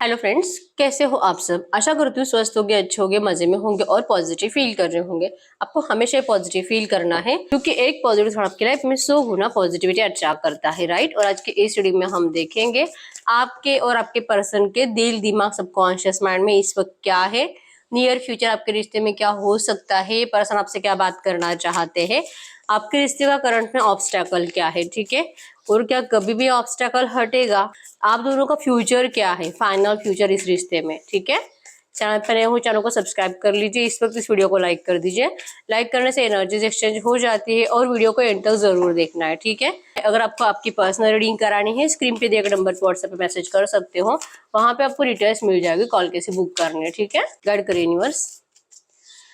Hello friends, कैसे हो आप सब। आशा करती हूँ स्वस्थ होगे, अच्छे होगे, मजे में होंगे और पॉजिटिव फील कर रहे होंगे। आपको हमेशा पॉजिटिव फील करना है क्योंकि एक पॉजिटिव थॉट आपकी लाइफ में 100 गुना पॉजिटिविटी अट्रैक्ट करता है, राइट। और आज के इस वीडियो में हम देखेंगे आपके और आपके पर्सन के दिल, दिमाग, सबकॉन्शियस माइंड में इस वक्त क्या है, नियर फ्यूचर आपके रिश्ते में क्या हो सकता है, पर्सन आपसे क्या बात करना चाहते हैं, आपके रिश्ते का करंट में ऑब्स्टेकल क्या है, ठीक है, और क्या कभी भी ऑब्स्टेकल हटेगा, आप दोनों का फ्यूचर क्या है, फाइनल फ्यूचर इस रिश्ते में, ठीक है। चैनल पर नए हो, चैनल को सब्सक्राइब कर लीजिए, इस वक्त इस वीडियो को लाइक कर दीजिए। लाइक करने से एनर्जीज एक्सचेंज हो जाती है और वीडियो को एंड तक जरूर देखना है, ठीक है। अगर आपको आपकी पर्सनल रीडिंग करानी है, स्क्रीन पे दिए गए नंबर पर व्हाट्सएप पे मैसेज कर सकते हो, वहां पे आपको डिटेल्स मिल जाएगी, कॉल कैसे बुक करनी है, ठीक है। गाइड करिए यूनिवर्स,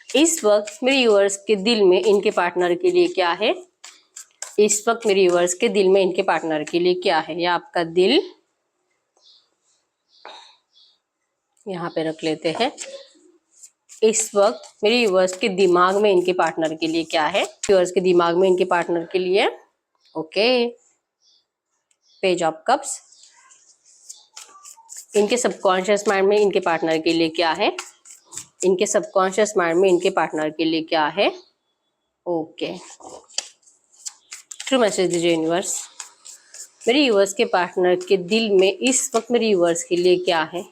इस वक्त मेरे व्यूअर्स के दिल में इनके पार्टनर के लिए क्या है, इस वक्त मेरे व्यूअर्स के दिल में इनके पार्टनर के लिए क्या है, या आपका दिल यहाँ पे रख लेते हैं। इस वक्त मेरे व्यूअर्स के दिमाग में इनके पार्टनर के लिए क्या है, व्यूअर्स के दिमाग में इनके पार्टनर के लिए, ओके। पेज ऑफ कप्स, इनके सबकॉन्शियस माइंड में इनके पार्टनर के लिए क्या है, इनके सबकॉन्शियस माइंड में इनके पार्टनर के लिए क्या है, ओके। ट्रू मैसेज दीजिए यूनिवर्स, मेरे व्यूअर्स के पार्टनर के दिल में इस वक्त मेरे व्यूअर्स के लिए क्या है,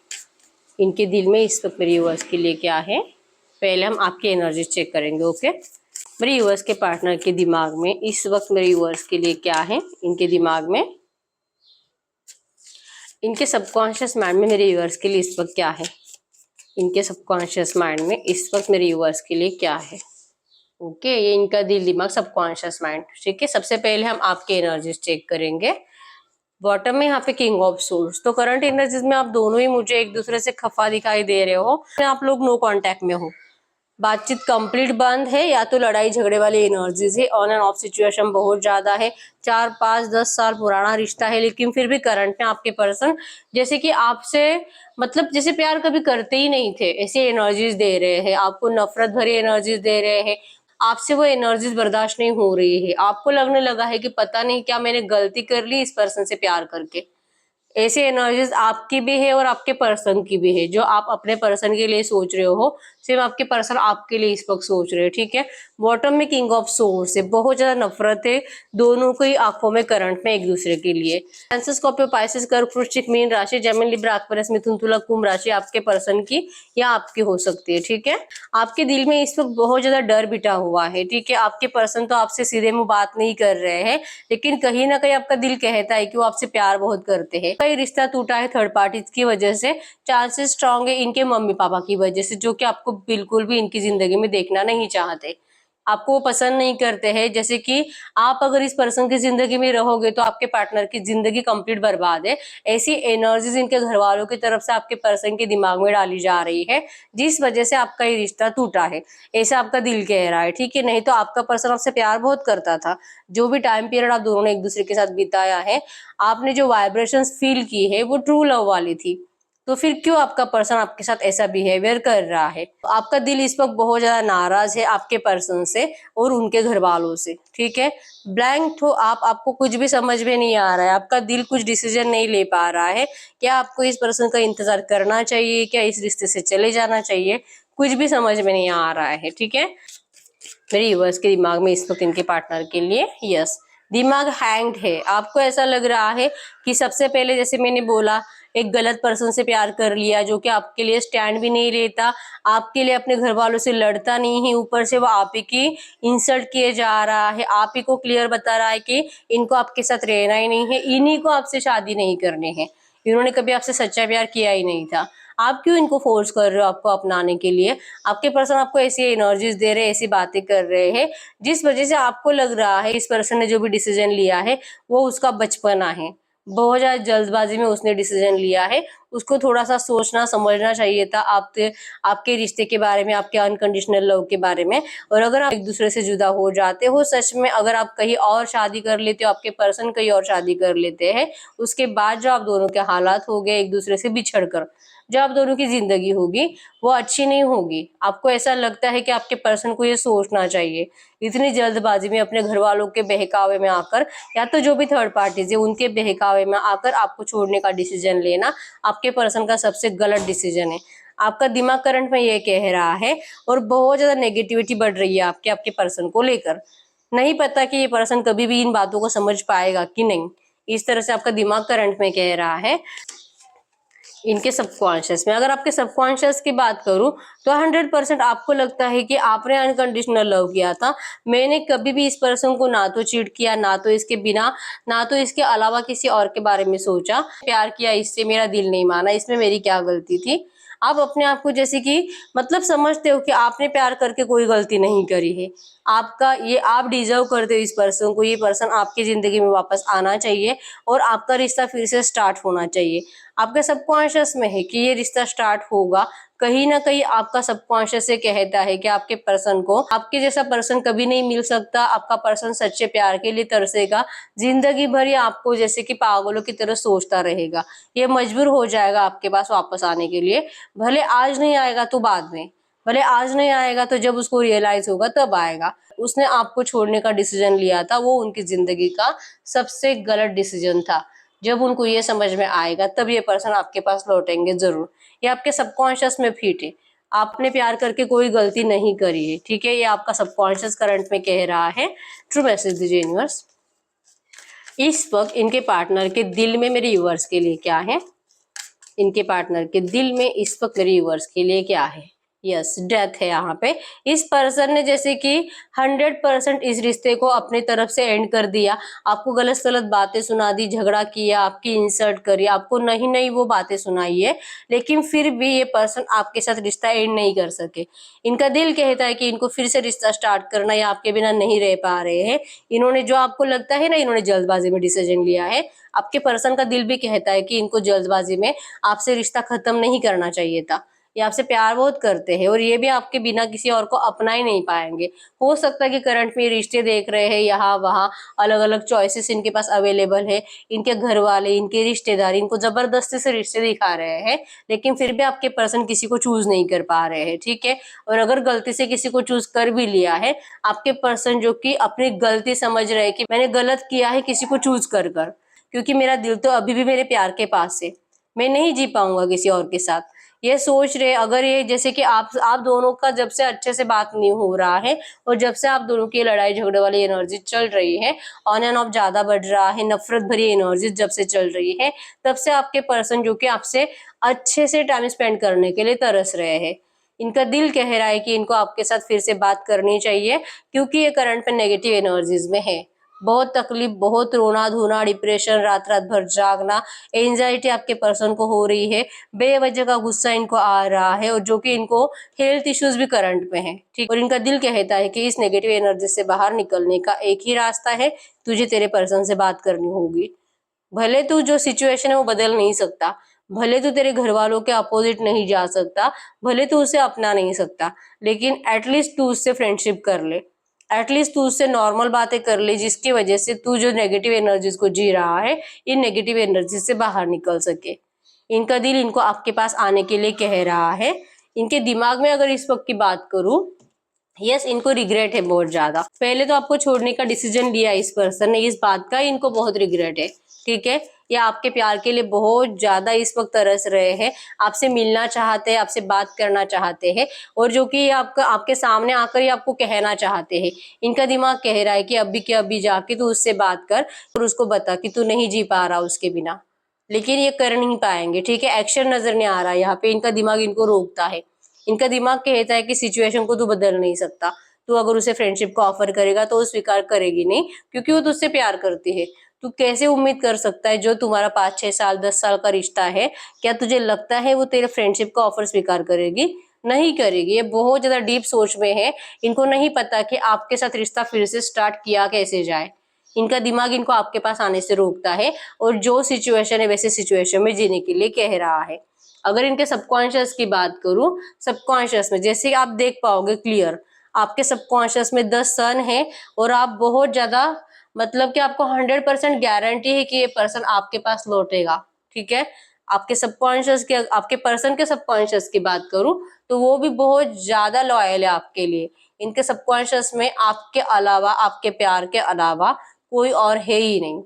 इनके दिल में इस वक्त मेरे व्यूअर्स के लिए क्या है। पहले हम आपकी एनर्जी चेक करेंगे, ओके। मेरे व्यूअर्स के पार्टनर के दिमाग में इस वक्त मेरे व्यूअर्स के लिए क्या है, इनके दिमाग में, इनके सबकॉन्शियस माइंड में मेरे व्यूअर्स के लिए इस वक्त क्या है, इनके सबकॉन्शियस माइंड में इस वक्त मेरे व्यूअर्स के लिए क्या है, ओके। ये इनका दिल, दिमाग, सबकॉन्शियस माइंड, ठीक है। सबसे पहले हम आपके एनर्जीज चेक करेंगे। बॉटम में यहाँ पे किंग ऑफ सोर्स, तो करंट एनर्जीज में आप दोनों ही मुझे एक दूसरे से खफा दिखाई दे रहे हो, आप लोग नो कांटेक्ट में हो, बातचीत कंप्लीट बंद है, या तो लड़ाई झगड़े वाली एनर्जीज है, ऑन एंड ऑफ सिचुएशन बहुत ज्यादा है, 4 5 10 साल पुराना रिश्ता है, लेकिन फिर भी करंट में आपके पर्सन जैसे कि आपसे मतलब जैसे प्यार कभी करते ही नहीं थे, ऐसे एनर्जीज दे रहे हैं, आपको नफरत भरी एनर्जीज दे रहे हैं, आपसे वो एनर्जीज बर्दाश्त नहीं हो रही है, आपको लगने लगा है कि पता नहीं क्या मैंने गलती कर ली इस पर्सन से प्यार करके। ऐसी एनर्जीज आपकी भी है और आपके पर्सन की भी है, जो आप अपने पर्सन के लिए सोच रहे हो सिर्फ आपके पर्सन आपके लिए इस वक्त सोच रहे हैं, ठीक है। बॉटम में किंग ऑफ सोर्स है, बहुत ज्यादा नफरत है दोनों की आंखों में, करंट में एक दूसरे के लिए। कैंसर, स्कॉर्पियो, पाइसेस, कर्क, वृश्चिक, मीन राशि, जेमिनी, लिब्रा, एक्वेरियस, मिथुन, तुला, कुंभ राशि आपके पर्सन की या आपकी हो सकती है, ठीक है। आपके दिल में इस वक्त बहुत ज्यादा डर बिठा हुआ है, ठीक है। आपके पर्सन तो आपसे सीधे मुंह बात नहीं कर रहे हैं, लेकिन कहीं ना कहीं आपका दिल कहता है कि वो आपसे प्यार बहुत करते हैं। कई रिश्ता टूटा है थर्ड पार्टी की वजह से, चांसेस स्ट्रांग है इनके मम्मी पापा की वजह से, जो कि आपको बिल्कुल भी इनकी जिंदगी में देखना नहीं चाहते, आपको वो पसंद नहीं करते हैं। जैसे कि आप अगर इस पर्सन की जिंदगी में रहोगे तो आपके पार्टनर की जिंदगी कंप्लीट बर्बाद है, ऐसी एनर्जीज इनके घर वालों की तरफ से आपके पर्सन के दिमाग में डाली जा रही है, जिस वजह से आपका ये रिश्ता टूटा है, ऐसा आपका दिल कह रहा है, ठीक है। नहीं तो आपका पर्सन आपसे प्यार बहुत करता था, जो भी टाइम पीरियड आप दोनों ने एक दूसरे के साथ बिताया है, आपने जो वाइब्रेशंस फील की है वो ट्रू लव वाली थी, तो फिर क्यों आपका पर्सन आपके साथ ऐसा बिहेवियर कर रहा है। आपका दिल इस वक्त बहुत ज्यादा नाराज है आपके पर्सन से और उनके घर वालों से, ठीक है। ब्लैंक हो आप, आपको कुछ भी समझ में नहीं आ रहा है, आपका दिल कुछ डिसीजन नहीं ले पा रहा है, क्या आपको इस पर्सन का इंतजार करना चाहिए, क्या इस रिश्ते से चले जाना चाहिए, कुछ भी समझ में नहीं आ रहा है, ठीक है। मेरे यूवर्स के दिमाग में इस वक्त इनके पार्टनर के लिए यस, दिमाग हैंग्ड है। आपको ऐसा लग रहा है कि सबसे पहले जैसे मैंने बोला, एक गलत पर्सन से प्यार कर लिया जो कि आपके लिए स्टैंड भी नहीं लेता, आपके लिए अपने घर वालों से लड़ता नहीं है, ऊपर से वो आप ही की इंसल्ट किए जा रहा है, आप ही को क्लियर बता रहा है कि इनको आपके साथ रहना ही नहीं है, इन्हीं को आपसे शादी नहीं करने हैं, इन्होंने कभी आपसे सच्चा प्यार किया ही नहीं था, आप क्यों इनको फोर्स कर रहे हो आपको अपनाने के लिए। आपके पर्सन आपको ऐसी एनर्जीज दे रहे हैं, ऐसी बातें कर रहे हैं, जिस वजह से आपको लग रहा है इस पर्सन ने जो भी डिसीजन लिया है वो उसका बचपना है, बहुत ज्यादा जल्दबाजी में उसने डिसीजन लिया है, उसको थोड़ा सा सोचना समझना चाहिए था आपके रिश्ते के बारे में, आपके अनकंडीशनल लव के बारे में। और अगर आप एक दूसरे से जुदा हो जाते हो सच में, अगर आप कहीं और शादी कर लेते हो, आपके पर्सन कहीं और शादी कर लेते हैं, उसके बाद जो आप दोनों के हालात हो गए एक दूसरे से बिछड़ कर, जो आप दोनों की जिंदगी होगी वो अच्छी नहीं होगी। आपको ऐसा लगता है कि आपके पर्सन को ये सोचना चाहिए, इतनी जल्दबाजी में अपने घर वालों के बहकावे में आकर या तो जो भी थर्ड पार्टीज है उनके बहकावे में आकर आपको छोड़ने का डिसीजन लेना आपके पर्सन का सबसे गलत डिसीजन है। आपका दिमाग करंट में ये कह रहा है और बहुत ज्यादा नेगेटिविटी बढ़ रही है आपके पर्सन को लेकर। नहीं पता कि ये पर्सन कभी भी इन बातों को समझ पाएगा कि नहीं, इस तरह से आपका दिमाग करंट में कह रहा है। इनके सबकॉन्शियस में, अगर आपके सबकॉन्शियस की बात करूं तो 100% आपको लगता है कि आपने अनकंडीशनल लव किया था। मैंने कभी भी इस पर्सन को ना तो चीट किया, ना तो इसके बिना, ना तो इसके अलावा किसी और के बारे में सोचा। प्यार किया इससे, मेरा दिल नहीं माना, इसमें मेरी क्या गलती थी। आप अपने आप को जैसे कि मतलब समझते हो कि आपने प्यार करके कोई गलती नहीं करी है। आपका ये, आप डिजर्व करते हो इस पर्सन को, ये पर्सन आपकी जिंदगी में वापस आना चाहिए और आपका रिश्ता फिर से स्टार्ट होना चाहिए। आपके सबकॉन्शियस में है कि ये रिश्ता स्टार्ट होगा। कहीं ना कहीं आपका सबकॉन्शियस से कहता है कि आपके पर्सन को आपके जैसा पर्सन कभी नहीं मिल सकता। आपका पर्सन सच्चे प्यार के लिए तरसेगा, जिंदगी भर ये आपको जैसे कि पागलों की तरह सोचता रहेगा। ये मजबूर हो जाएगा आपके पास वापस आने के लिए। भले आज नहीं आएगा तो बाद में, भले आज नहीं आएगा तो जब उसको रियलाइज होगा तब आएगा। उसने आपको छोड़ने का डिसीजन लिया था, वो उनकी जिंदगी का सबसे गलत डिसीजन था। जब उनको ये समझ में आएगा तब ये पर्सन आपके पास लौटेंगे जरूर। ये आपके सबकॉन्शियस में फिट है। आपने प्यार करके कोई गलती नहीं करी है, ठीक है। ये आपका सबकॉन्शियस करंट में कह रहा है। ट्रू मैसेज दीजिए यूनिवर्स। इस वक्त इनके पार्टनर के दिल में मेरे यूवर्स के लिए क्या है? इनके पार्टनर के दिल में इस वक्त मेरे यूवर्स के लिए क्या है? यस, डेथ है यहाँ पे। इस पर्सन ने जैसे कि 100% इस रिश्ते को अपनी तरफ से एंड कर दिया। आपको गलत गलत बातें सुना दी, झगड़ा किया, आपकी इंसल्ट करी, आपको नहीं नहीं वो बातें सुनाई है, लेकिन फिर भी ये पर्सन आपके साथ रिश्ता एंड नहीं कर सके। इनका दिल कहता है कि इनको फिर से रिश्ता स्टार्ट करना, या आपके बिना नहीं रह पा रहे हैं। इन्होंने, जो आपको लगता है ना इन्होंने जल्दबाजी में डिसीजन लिया है, आपके पर्सन का दिल भी कहता है कि इनको जल्दबाजी में आपसे रिश्ता खत्म नहीं करना चाहिए था। ये आपसे प्यार बहुत करते हैं और ये भी आपके बिना किसी और को अपना ही नहीं पाएंगे। हो सकता है कि करंट में रिश्ते देख रहे हैं, यहाँ वहाँ अलग अलग चॉइसेस इनके पास अवेलेबल है। इनके घर वाले, इनके रिश्तेदार इनको जबरदस्ती से रिश्ते दिखा रहे हैं, लेकिन फिर भी आपके पर्सन किसी को चूज नहीं कर पा रहे हैं, ठीक है। और अगर गलती से किसी को चूज कर भी लिया है, आपके पर्सन जो कि अपनी गलती समझ रहे हैं कि मैंने गलत किया है किसी को चूज कर, क्योंकि मेरा दिल तो अभी भी मेरे प्यार के पास है, मैं नहीं जी पाऊंगा किसी और के साथ, ये सोच रहे। अगर ये जैसे कि आप दोनों का जब से अच्छे से बात नहीं हो रहा है और जब से आप दोनों की लड़ाई झगड़े वाली एनर्जी चल रही है, ऑन एंड ऑफ ज्यादा बढ़ रहा है, नफरत भरी एनर्जी जब से चल रही है, तब से आपके पर्सन जो कि आपसे अच्छे से टाइम स्पेंड करने के लिए तरस रहे हैं। इनका दिल कह रहा है कि इनको आपके साथ फिर से बात करनी चाहिए, क्योंकि ये करंट पे नेगेटिव एनर्जीज में है। बहुत तकलीफ, बहुत रोना धोना, डिप्रेशन, रात रात भर जागना, एंजाइटी आपके पर्सन को हो रही है, बेवजह का गुस्सा इनको आ रहा है, और जो कि इनको हेल्थ इश्यूज भी करंट में है, ठीक। और इनका दिल कहता है कि इस नेगेटिव एनर्जी से बाहर निकलने का एक ही रास्ता है, तुझे तेरे पर्सन से बात करनी होगी। भले तू जो सिचुएशन है वो बदल नहीं सकता, भले तू तेरे घर वालों के अपोजिट नहीं जा सकता, भले तू उसे अपना नहीं सकता, लेकिन एटलीस्ट तू उससे फ्रेंडशिप कर ले, एटलीस्ट तू उससे नॉर्मल बातें कर ले, जिसकी वजह से तू जो नेगेटिव एनर्जीज को जी रहा है, इन नेगेटिव एनर्जी से बाहर निकल सके। इनका दिल इनको आपके पास आने के लिए कह रहा है। इनके दिमाग में अगर इस वक्त की बात करूं, यस, इनको रिग्रेट है बहुत ज्यादा। पहले तो आपको छोड़ने का डिसीजन लिया इस पर्सन ने, इस बात का इनको बहुत रिग्रेट है, ठीक है। ये आपके प्यार के लिए बहुत ज्यादा इस वक्त तरस रहे हैं, आपसे मिलना चाहते हैं, आपसे बात करना चाहते हैं, और जो कि आपका आपके सामने आकर ही आपको कहना चाहते हैं। इनका दिमाग कह रहा है कि अभी के अभी जाके तू उससे बात कर और उसको बता कि तू नहीं जी पा रहा उसके बिना, लेकिन ये कर नहीं पाएंगे, ठीक है। एक्शन नजर नहीं आ रहा यहाँ पे, इनका दिमाग इनको रोकता है। इनका दिमाग कहता है कि सिचुएशन को तू बदल नहीं सकता, तू अगर उसे फ्रेंडशिप का ऑफर करेगा तो वो स्वीकार करेगी नहीं, क्योंकि वो तुझसे प्यार करती है। तू कैसे उम्मीद कर सकता है, जो तुम्हारा 5-6 साल 10 साल का रिश्ता है, क्या तुझे लगता है वो तेरे फ्रेंडशिप का ऑफर स्वीकार करेगी? नहीं करेगी। ये बहुत ज्यादा डीप सोच में है, इनको नहीं पता कि आपके साथ रिश्ता फिर से स्टार्ट किया कैसे जाए। इनका दिमाग इनको आपके पास आने से रोकता है, और जो सिचुएशन है वैसे सिचुएशन में जीने के लिए कह रहा है। अगर इनके सबकॉन्शियस की बात करूं, सबकॉन्शियस में जैसे आप देख पाओगे क्लियर, आपके सबकॉन्शियस में 10 सन है, और आप बहुत ज्यादा मतलब कि आपको 100% गारंटी है कि ये पर्सन आपके पास लौटेगा, ठीक है। आपके सबकॉन्शियस के, आपके पर्सन के सबकॉन्शियस की बात करूं तो वो भी बहुत ज्यादा लॉयल है आपके लिए। इनके सबकॉन्शियस में आपके अलावा, आपके प्यार के अलावा कोई और है ही नहीं।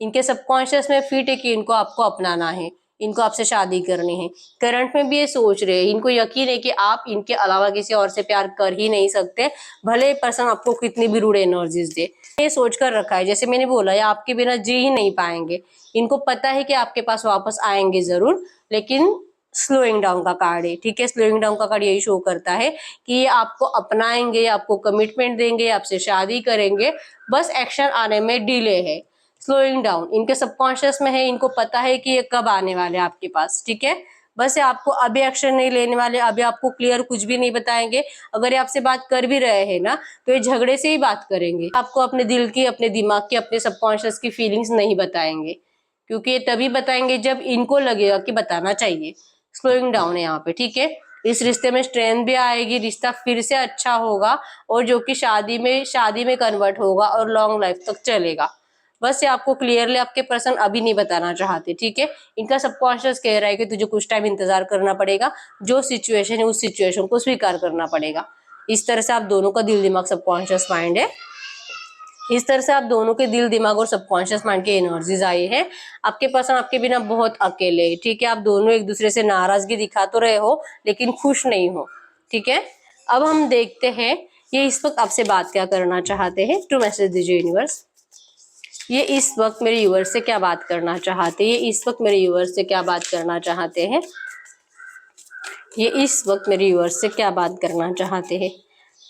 इनके सबकॉन्शियस में फिट है कि इनको आपको अपनाना है, इनको आपसे शादी करनी है। करंट में भी ये सोच रहे हैं, इनको यकीन है कि आप इनके अलावा किसी और से प्यार कर ही नहीं सकते, भले पर्सन आपको कितनी भी रूड एनर्जीज दे। ये सोच कर रखा है, जैसे मैंने बोला, ये आपके बिना जी ही नहीं पाएंगे। इनको पता है कि आपके पास वापस आएंगे जरूर, लेकिन स्लोइंग डाउन का कार्ड है, ठीक है। स्लोइंग डाउन का कार्ड यही शो करता है कि ये आपको अपनाएंगे, आपको कमिटमेंट देंगे, आपसे शादी करेंगे, बस एक्शन आने में डिले है। स्लोइंग डाउन इनके सबकॉन्शियस में है, इनको पता है कि ये कब आने वाले हैं आपके पास, ठीक है। बस ये आपको अभी एक्शन नहीं लेने वाले, अभी आपको क्लियर कुछ भी नहीं बताएंगे। अगर ये आपसे बात कर भी रहे हैं ना, तो ये झगड़े से ही बात करेंगे, आपको अपने दिल की, अपने दिमाग की, अपने सबकॉन्शियस की फीलिंग्स नहीं बताएंगे, क्योंकि ये तभी बताएंगे जब इनको लगेगा कि बताना चाहिए। स्लोइंग डाउन है यहाँ पे, ठीक है। इस रिश्ते में स्ट्रेंथ भी आएगी, रिश्ता फिर से अच्छा होगा, और जो कि शादी में कन्वर्ट होगा और लॉन्ग लाइफ तक चलेगा। बस ये आपको क्लियरली आपके पर्सन अभी नहीं बताना चाहते, ठीक है। इनका सबकॉन्शियस कह रहा है कि तुझे कुछ टाइम इंतजार करना पड़ेगा, जो सिचुएशन है उस सिचुएशन को स्वीकार करना पड़ेगा। इस तरह से आप दोनों का दिल दिमाग सबकॉन्शियस माइंड है, इस तरह से आप दोनों के दिल दिमाग और सबकॉन्शियस माइंड की एनर्जीज आई है। आपके पर्सन आपके बिना बहुत अकेले है, ठीक है। आप दोनों एक दूसरे से नाराजगी दिखा तो रहे हो, लेकिन खुश नहीं हो, ठीक है। अब हम देखते हैं ये इस वक्त आपसे बात क्या करना चाहते हैं। टू मैसेज दीजिए यूनिवर्स, ये इस वक्त मेरे यूवर्स से क्या बात करना चाहते हैं, ये इस वक्त मेरे यूवर्स से क्या बात करना चाहते हैं, ये इस वक्त मेरे यूवर्स से क्या बात करना चाहते हैं।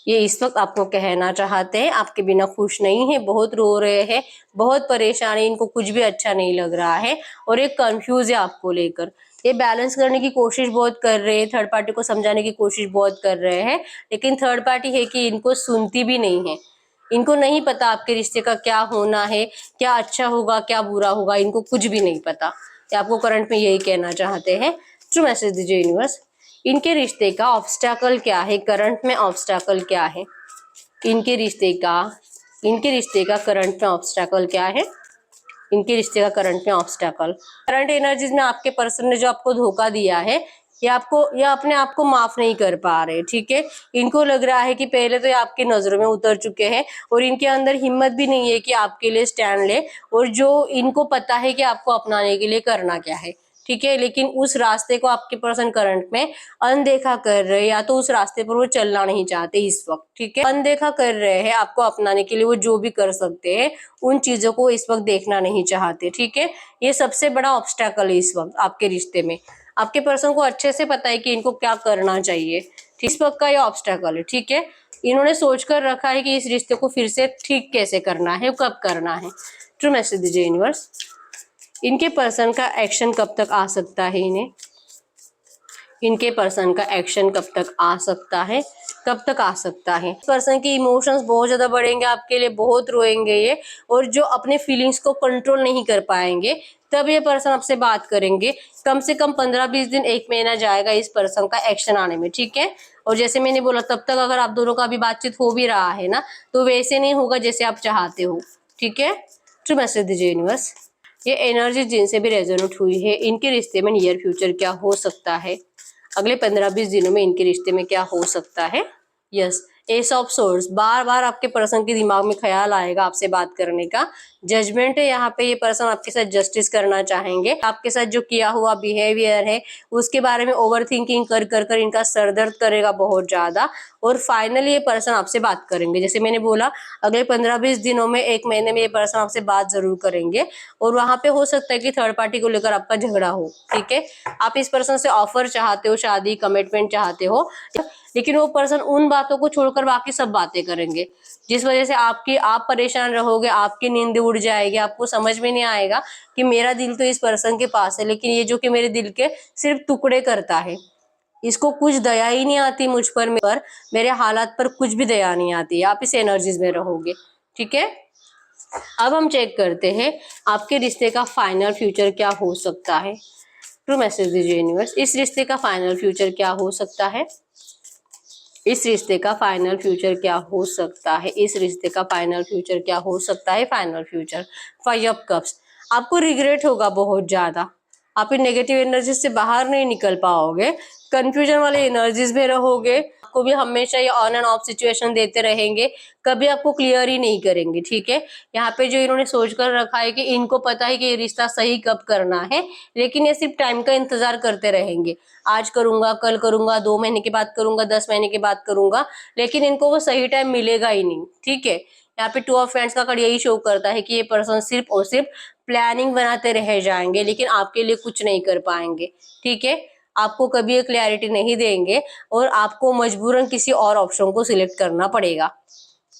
ये इस वक्त आपको कहना चाहते हैं आपके बिना खुश नहीं है, बहुत रो रहे हैं, बहुत परेशान है, इनको कुछ भी अच्छा नहीं लग रहा है, और एक कंफ्यूज है आपको लेकर। ये बैलेंस करने की कोशिश बहुत कर रहे हैं, थर्ड पार्टी को समझाने की कोशिश बहुत कर रहे हैं, लेकिन थर्ड पार्टी है कि इनको सुनती भी नहीं है। इनको नहीं पता आपके रिश्ते का क्या होना है, क्या अच्छा होगा क्या बुरा होगा, इनको कुछ भी नहीं पता। ये आपको करंट में यही कहना चाहते हैं। ट्रू मैसेज दीजिए यूनिवर्स, इनके रिश्ते का ऑब्स्टैकल क्या है, करंट में ऑब्स्टैकल क्या है, इनके रिश्ते का करंट में ऑब्स्टैकल क्या है, इनके रिश्ते का करंट में ऑब्स्टैकल। करंट एनर्जीज में आपके पर्सन ने जो आपको धोखा दिया है, ये अपने आप को माफ नहीं कर पा रहे, ठीक है। इनको लग रहा है कि पहले तो ये आपकी नजरों में उतर चुके हैं, और इनके अंदर हिम्मत भी नहीं है कि आपके लिए स्टैंड ले, और जो इनको पता है कि आपको अपनाने के लिए करना क्या है, ठीक है। लेकिन उस रास्ते को आपके पर्सन करंट में अनदेखा कर रहे हैं, या तो उस रास्ते पर वो चलना नहीं चाहते इस वक्त, ठीक है। अनदेखा कर रहे हैं आपको अपनाने के लिए, वो जो भी कर सकते हैं उन चीजों को इस वक्त देखना नहीं चाहते, ठीक है। ये सबसे बड़ा ऑब्स्टैकल है इस वक्त आपके रिश्ते में। आपके पर्सन को अच्छे से पता है कि इनको क्या करना चाहिए, इस वक्त का ये ऑब्स्टैकल है, ठीक है। इन्होंने सोच कर रखा है कि इस रिश्ते को फिर से ठीक कैसे करना है, कब करना है। ट्रू मैसेज दीजिए यूनिवर्स, इनके पर्सन का एक्शन कब तक आ सकता है, इनके पर्सन का एक्शन कब तक आ सकता है, कब तक आ सकता है। पर्सन की इमोशंस बहुत ज्यादा बढ़ेंगे आपके लिए, बहुत रोएंगे ये, और जो अपने फीलिंग्स को कंट्रोल नहीं कर पाएंगे, तब ये पर्सन आपसे बात करेंगे। कम से कम 15-20 दिन, 1 महीना जाएगा इस पर्सन का एक्शन आने में, ठीक है। और जैसे मैंने बोला, तब तक अगर आप दोनों का भी बातचीत हो भी रहा है ना, तो वैसे नहीं होगा जैसे आप चाहते हो, ठीक है। ट्रू मैसेज दीजिए यूनिवर्स, ये एनर्जी जिनसे भी रेजोनेट हुई है, इनके रिश्ते में नियर फ्यूचर क्या हो सकता है, अगले 15-20 दिनों में इनके रिश्ते में क्या हो सकता है। यस, एस ऑफ सोर्स, बार बार आपके पर्सन के दिमाग में ख्याल आएगा आपसे बात करने का। जजमेंट है यहाँ पे, ये पर्सन आपके साथ जस्टिस करना चाहेंगे, आपके साथ जो किया हुआ बिहेवियर है उसके बारे में ओवर थिंकिंग कर कर कर इनका सर दर्द करेगा बहुत ज्यादा, और फाइनली ये पर्सन आपसे बात करेंगे। जैसे मैंने बोला, अगले 15-20 दिनों में, 1 महीने में ये पर्सन आपसे बात जरूर करेंगे, और वहां पे हो सकता है कि थर्ड पार्टी को लेकर आपका झगड़ा हो, ठीक है। आप इस पर्सन से ऑफर चाहते हो, शादी, कमिटमेंट चाहते हो, लेकिन वो पर्सन उन बातों को छोड़कर बाकी सब बातें करेंगे, जिस वजह से आप परेशान रहोगे, आपकी नींद उड़ जाएगी, आपको समझ में नहीं आएगा कि मेरा दिल तो इस पर्सन के पास है, लेकिन ये जो कि मेरे दिल के सिर्फ टुकड़े करता है, इसको कुछ दया ही नहीं आती मुझ पर, मेरे हालात पर कुछ भी दया नहीं आती। आप इस एनर्जीज में रहोगे, ठीक है। अब हम चेक करते हैं आपके रिश्ते का फाइनल फ्यूचर क्या हो सकता है। ट्रू मैसेज दीजिए यूनिवर्स, इस रिश्ते का फाइनल फ्यूचर क्या हो सकता है, इस रिश्ते का फाइनल फ्यूचर क्या हो सकता है, इस रिश्ते का फाइनल फ्यूचर क्या हो सकता है। फाइनल फ्यूचर 5 ऑफ कप्स, आपको रिग्रेट होगा बहुत ज्यादा, आप इन नेगेटिव एनर्जी से बाहर नहीं निकल पाओगे, कंफ्यूजन वाले एनर्जीज में रहोगे, आपको भी हमेशा ये ऑन एंड ऑफ सिचुएशन देते रहेंगे, कभी आपको क्लियर ही नहीं करेंगे। ठीक है, यहाँ पे जो इन्होंने सोच कर रखा है कि इनको पता है कि ये रिश्ता सही कब करना है, लेकिन ये सिर्फ टाइम का इंतजार करते रहेंगे, आज करूंगा, कल करूंगा, 2 महीने के बाद करूंगा, 10 महीने के बाद करूंगा, लेकिन इनको वो सही टाइम मिलेगा ही नहीं। ठीक है, यहाँ पे 2 ऑफ हैंड्स का कार्ड यही शो करता है कि ये पर्सन सिर्फ और सिर्फ प्लानिंग बनाते रह जाएंगे, लेकिन आपके लिए कुछ नहीं कर पाएंगे। ठीक है, आपको कभी ये क्लैरिटी नहीं देंगे और आपको मजबूरन किसी और ऑप्शन को सिलेक्ट करना पड़ेगा।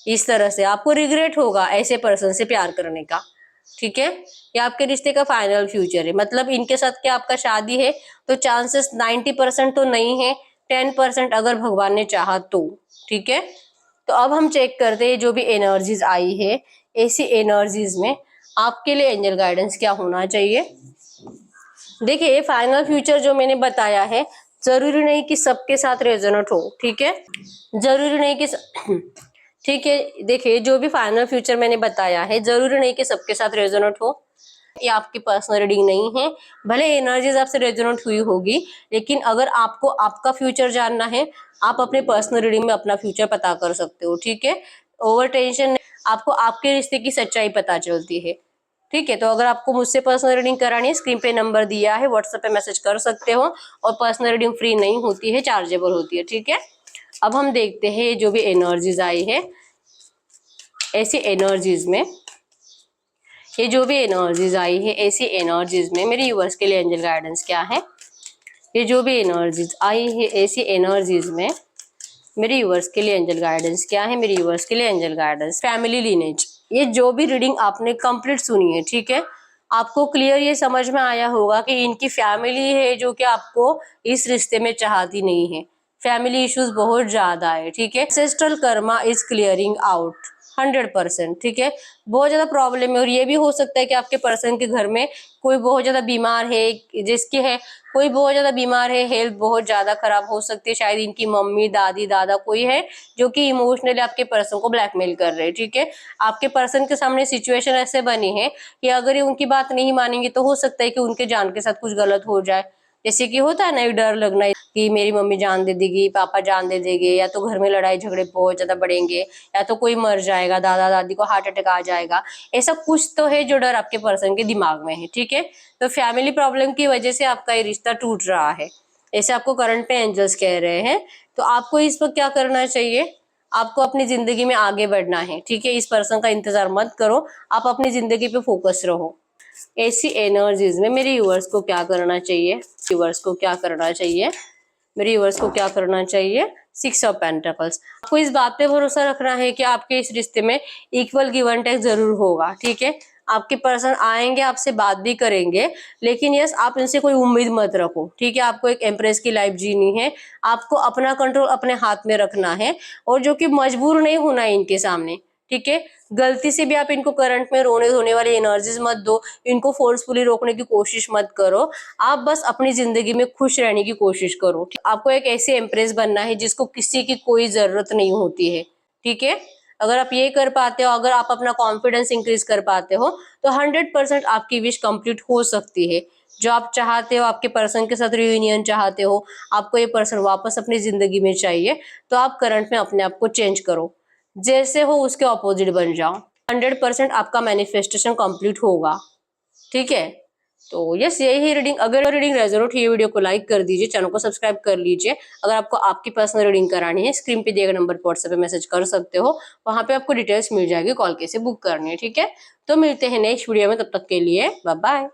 इस तरह से आपको रिग्रेट होगा ऐसे पर्सन से प्यार करने का। ठीक है, ये आपके रिश्ते का फाइनल फ्यूचर है, मतलब इनके साथ क्या आपका शादी है तो चांसेस 90% तो नहीं है, 10% अगर भगवान ने चाहा तो। ठीक है, तो अब हम चेक करते हैं जो भी एनर्जीज आई है, ऐसी एनर्जीज में आपके लिए एंजल गाइडेंस क्या होना चाहिए। देखिए, फाइनल फ्यूचर जो मैंने बताया है, जरूरी नहीं कि सबके साथ रेजोनेट हो। ठीक है, जरूरी नहीं कि ठीक है, देखिए जो भी फाइनल फ्यूचर मैंने बताया है, जरूरी नहीं कि सबके साथ रेजोनेट हो। ये आपकी पर्सनल रीडिंग नहीं है, भले एनर्जीज आपसे रेजोनेट हुई होगी, लेकिन अगर आपको आपका फ्यूचर जानना है, आप अपने पर्सनल रीडिंग में अपना फ्यूचर पता कर सकते हो। ठीक है, ओवर टेंशन, आपको आपके रिश्ते की सच्चाई पता चलती है। ठीक है, तो अगर आपको मुझसे पर्सनल रीडिंग करानी है, स्क्रीन पे नंबर दिया है, व्हाट्सएप पे मैसेज कर सकते हो, और पर्सनल रीडिंग फ्री नहीं होती है, चार्जेबल होती है। ठीक है, अब हम देखते हैं जो भी एनर्जीज आई है, ऐसी एनर्जीज में, ये जो भी एनर्जीज आई है, ऐसी एनर्जीज में मेरे व्यूअर्स के लिए एंजल गाइडेंस क्या है। ये जो भी एनर्जीज आई है, ऐसी एनर्जीज में मेरे व्यूअर्स के लिए एंजल गाइडेंस क्या है। मेरे व्यूअर्स के लिए एंजल गाइडेंस फैमिली लीनेज। ये जो भी रीडिंग आपने कंप्लीट सुनी है, ठीक है, आपको क्लियर ये समझ में आया होगा कि इनकी फैमिली है जो कि आपको इस रिश्ते में चाहती नहीं है, फैमिली इश्यूज बहुत ज्यादा है। ठीक है, ancestral Karma is clearing out 100%। ठीक है, बहुत ज्यादा प्रॉब्लम है, और ये भी हो सकता है कि आपके पर्सन के घर में कोई बहुत ज्यादा बीमार है, जिसकी है कोई बहुत ज्यादा बीमार है, हेल्थ बहुत ज्यादा खराब हो सकती है, शायद इनकी मम्मी, दादी, दादा कोई है जो कि इमोशनली आपके पर्सन को ब्लैकमेल कर रहे हैं। ठीक है, आपके पर्सन के सामने सिचुएशन ऐसे बनी है कि अगर ये उनकी बात नहीं मानेंगे तो हो सकता है कि उनके जान के साथ कुछ गलत हो जाए। जैसे कि होता है ना, एक डर लगना कि मेरी मम्मी जान दे देगी, पापा जान दे देंगे, या तो घर में लड़ाई झगड़े बहुत ज्यादा बढ़ेंगे, या तो कोई मर जाएगा, दादा दादी को हार्ट अटैक आ जाएगा, ऐसा कुछ तो है जो डर आपके पर्सन के दिमाग में है। ठीक है, तो फैमिली प्रॉब्लम की वजह से आपका ये रिश्ता टूट रहा है, ऐसे आपको करंट में एंजल्स कह रहे हैं। तो आपको इस वक्त क्या करना चाहिए, आपको अपनी जिंदगी में आगे बढ़ना है। ठीक है, इस पर्सन का इंतजार मत करो, आप अपनी जिंदगी पे फोकस रहो। ऐसी एनर्जीज में मेरे व्यूअर्स को क्या करना चाहिए, व्यूअर्स को क्या करना चाहिए, मेरे व्यूअर्स को क्या करना चाहिए। 6 ऑफ पेंटिकल्स। आपको इस बात पे भरोसा रखना है कि आपके इस रिश्ते में इक्वल गिव एंड टेक जरूर होगा। ठीक है, आपके पर्सन आएंगे, आपसे बात भी करेंगे, लेकिन यस, आप इनसे कोई उम्मीद मत रखो। ठीक है, आपको एक एम्प्रेस की लाइफ जीनी है, आपको अपना कंट्रोल अपने हाथ में रखना है, और जो कि मजबूर नहीं होना है इनके सामने। ठीक है, गलती से भी आप इनको करंट में रोने धोने वाली एनर्जीज मत दो, इनको फोर्सफुली रोकने की कोशिश मत करो, आप बस अपनी जिंदगी में खुश रहने की कोशिश करो। आपको एक ऐसे एम्प्रेस बनना है जिसको किसी की कोई जरूरत नहीं होती है। ठीक है, अगर आप ये कर पाते हो, अगर आप अपना कॉन्फिडेंस इंक्रीज कर पाते हो, तो 100% आपकी विश कंप्लीट हो सकती है। जो आप चाहते हो, आपके पर्सन के साथ रियूनियन चाहते हो, आपको ये पर्सन वापस अपनी जिंदगी में चाहिए, तो आप करंट में अपने आप को चेंज करो, जैसे हो उसके ऑपोजिट बन जाओ। 100% आपका मैनिफेस्टेशन कंप्लीट होगा। ठीक है, तो यस, यही रीडिंग। अगर रीडिंग रेजोनेट हुई, वीडियो को लाइक कर दीजिए, चैनल को सब्सक्राइब कर लीजिए। अगर आपको आपकी पर्सनल रीडिंग करानी है, स्क्रीन पे दिए गए नंबर पर व्हाट्सएप पे मैसेज कर सकते हो, वहां पे आपको डिटेल्स मिल जाएगी, कॉल कैसे बुक करनी है। ठीक है, तो मिलते हैं नेक्स्ट वीडियो में, तब तक के लिए बाय बाय।